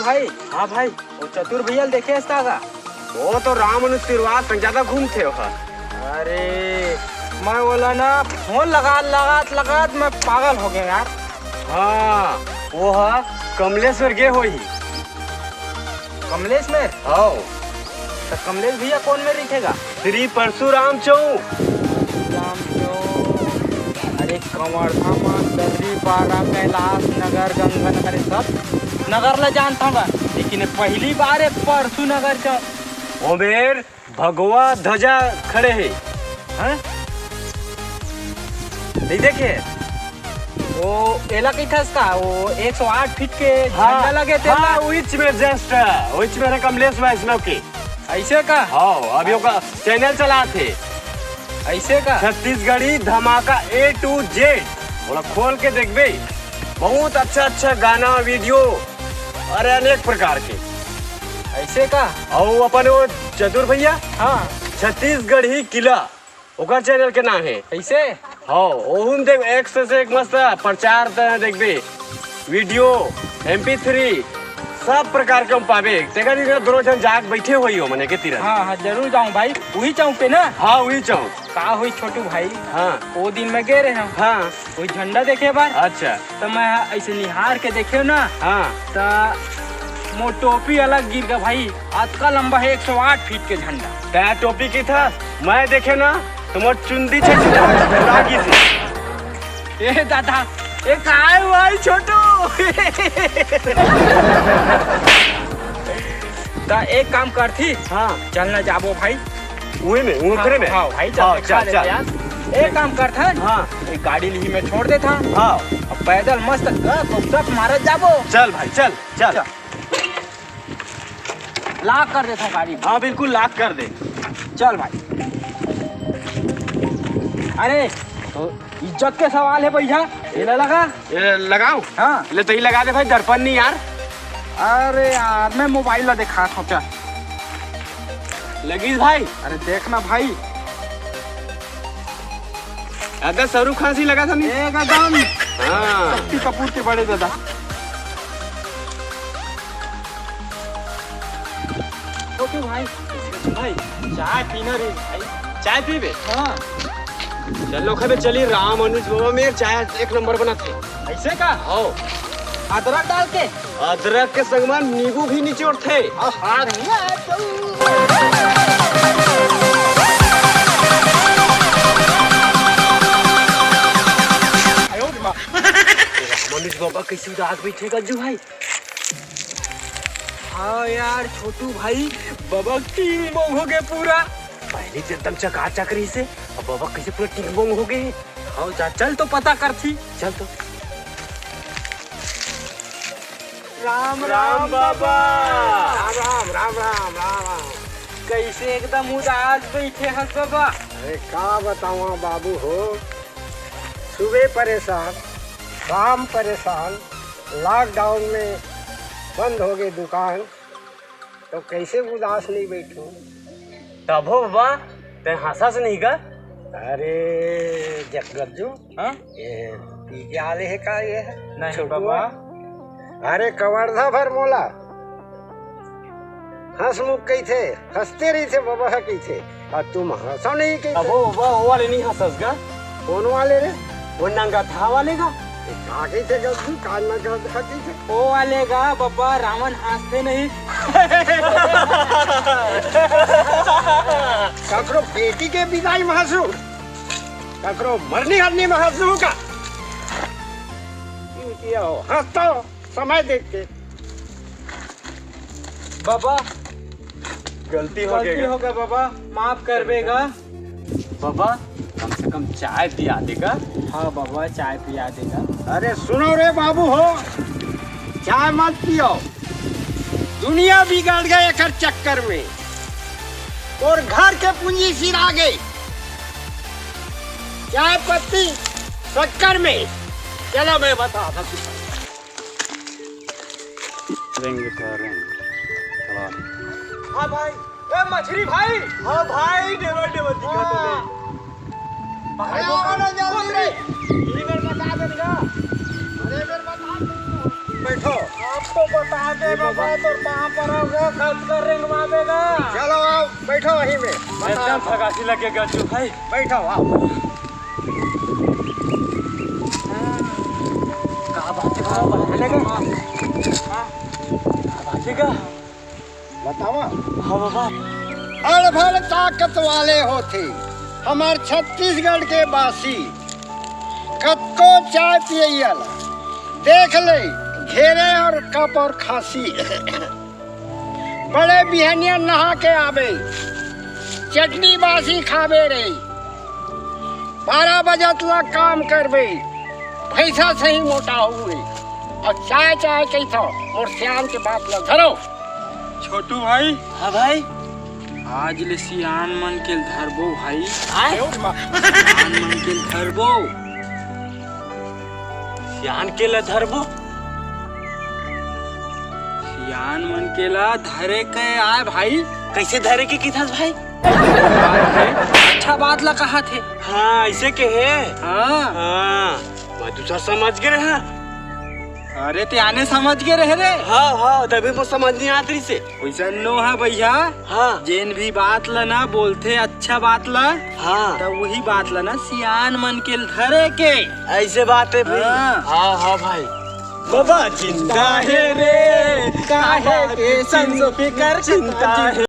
भाई। हाँ भाई, वो चतुर भैया देखे इसका का? वो तो राम अनुशीर्वाद पर ज्यादा घूमते हो। अरे मैं बोला ना, फोन लगात मैं पागल हो गया यार। हाँ वो है कमलेश्वर गे हो ही। कमलेश में? हाँ। तो कमलेश भैया कौन में लिखेगा? श्री परशुराम चौक। अरे कंवरधाम, दर्री पारा, कैलाश नगर, गंगा नगर, सब नगर ला जानता हूँ, लेकिन पहली बार है परसू नगर चौक। ओमेर भगवा ध्वजा खड़े है। हैं? नहीं देखे? वो एला कहीं था इसका, वो 108 फीट के हाँ, झंडा लगे थे। हाँ, विच में जस्ट विच में कमलेश वैष्णव के। ऐसे का? हाँ, अभी का चैनल चला थे। ऐसे का? छत्तीसगढ़ी धमाका A to Z। बोला खोल के देख बे, बहुत अच्छा गाना वीडियो, अरे अनेक प्रकार के। ऐसे का? और अपन वो चतुर भैया, हाँ छत्तीसगढ़ी किला, ओकर चैनल के नाम है। ऐसे? हाँ, ओहुन देख एक से एक मस्त प्रचार देख बे, वीडियो MP3 सब प्रकार के हम पावे। तेगा नहीं दोनों जन जाग बैठे हुई हो मने के तीर। हाँ जरूर जाऊँ भाई, वही चौक पे ना? हाँ वही चौक। का हुई छोटू भाई? हाँ वो दिन में गए रहे हम। हाँ। वही झंडा देखे बार। अच्छा। तो मैं ऐसे निहार के देखे ना। हाँ। तो मो टोपी अलग गिर गया भाई, आज का लंबा है 108 फीट के झंडा। क्या टोपी की था? मैं देखे ना तुम्हार चुंदी छे ए दादा, ए काय भाई छोटू। तो एक काम कर थी। हाँ चलना जाबो भाई। वही में वो करे में। हाँ भाई हाँ, चल यार। एक काम कर था। हाँ एक गाड़ी ली में छोड़ देता। हाँ अब पैदल मस्त सब मारत जाबो। चल भाई चल चल। लॉक कर देता गाड़ी। हाँ बिल्कुल लॉक कर दे। चल भाई। अरे तो इज्जत के सवाल है भैया, ये लगा। ये लगाऊं? हाँ ले तो ही लगा दे भाई, दर्पण नहीं यार। अरे यार मैं मोबाइल ला देखा सोचा। लगीज भाई? अरे देखना भाई, अगर सरू खांसी लगा था नहीं? एकदम हाँ शक्ति कपूर के बड़े दादा। ओके भाई। भाई चाय पीना रे भाई। चाय पीबे? हाँ चलो खबे चली, राम अनुज बाबा में चाय एक नंबर बनाते। ऐसे का? आओ अदरक डाल के। अदरक के संग में नींबू भी निचोड़ थे। मनुज बाबा कैसे उदास बैठेगा जो भाई? हाँ यार छोटू भाई, बाबा टीम बोंग हो गए पूरा। पहले से एकदम चकाचक रही से, अब बाबा कैसे पूरा टिक बोंग हो गए। हाँ जा चल तो पता कर थी। चल तो। राम राम बाबा। राम राम राम राम। कैसे एकदम उदास बैठे हस बाबा? अरे का बताऊँ बाबू हो, सुबह परेशान, शाम परेशान, लॉकडाउन में बंद हो गई दुकान, तो कैसे उदास नहीं बैठूं। तब हो बाबा ते हंसा से नहीं का? अरे जगज्जू, हाँ ये पी के आले है का ये है? नहीं छोटुआ। बाबा। अरे कवर्धा भर मोला हंस मुख कही थे, हंसते रही थे बाबा कही थे, और तुम हंसो नहीं कही अब थे। हो बाबा वो वाले नहीं हंसस का? कौन वाले रे? वो नंगा था वाले का? कहाँ कही थे गज्जू, कान में कही थे। ओ वाले का बाबा, रावण हंसते नहीं। ककरो बेटी के विदाई में हंसू, ककरो मरनी हरनी में हंसू का? क्यों किया हो? हंसता हो समय देख के। बाबा गलती गलती हो गया बाबा, माफ कर बेगा। बाबा कम से कम चाय पिया देगा। हाँ बाबा चाय पिया देगा। अरे सुनो रे बाबू हो, चाय मत पियो, दुनिया बिगड़ गए एक चक्कर में, और घर के पूंजी सिरा गई चाय पत्ती शक्कर में। चलो मैं बता था। हाँ भाई, ए मछली भाई। हाँ भाई डेवर डेवर दिखा तो ले। अरे आओ जल्दी रे, ये मेरे बता देगा। अरे मेरे बता दे। बैठो। तो बता दे बाबा, तो कहाँ पर होगा, कब कर रेंगवा देगा। चलो आओ बैठो वहीं में, एकदम फगासी लगेगा जो भाई। बैठो आओ। कहाँ बातेगा बातेगा बतावा। हाँ बाबा। अड़भड़ ताकत वाले होते हमार छत्तीसगढ़ के बासी, कत्को चाय पियल देख ले घेरे और कप और खांसी। बड़े बिहनिया नहा के आवे, चटनी बासी खावे रे, 12 बजे तक काम करबे, पैसा सही मोटा हुए, और चाय चाय कैसा और श्याम के बात लग धरो। छोटू भाई। हाँ भाई। आज ले सियान मन के धरबो भाई। सियान मन के धरबो। सियान के ला धरबो। सियान मन के ला धरे के आए भाई। कैसे धरे के किधर भाई? अच्छा बात ला कहा थे। हाँ ऐसे के है। हाँ हाँ मैं दूसरा समझ गए है। अरे ते आने समझ के रहे रे। हाँ हाँ तभी मैं समझ नहीं आती से। वैसा नो है भैया। हाँ जेन भी बात ला ना बोलते अच्छा बात ला, हाँ तो वही बात ला ना सियान मन के धरे के। ऐसे बात है भाई। हाँ। हाँ हाँ भाई। बाबा चिंता है रे, काहे के संग फिकर चिंता है।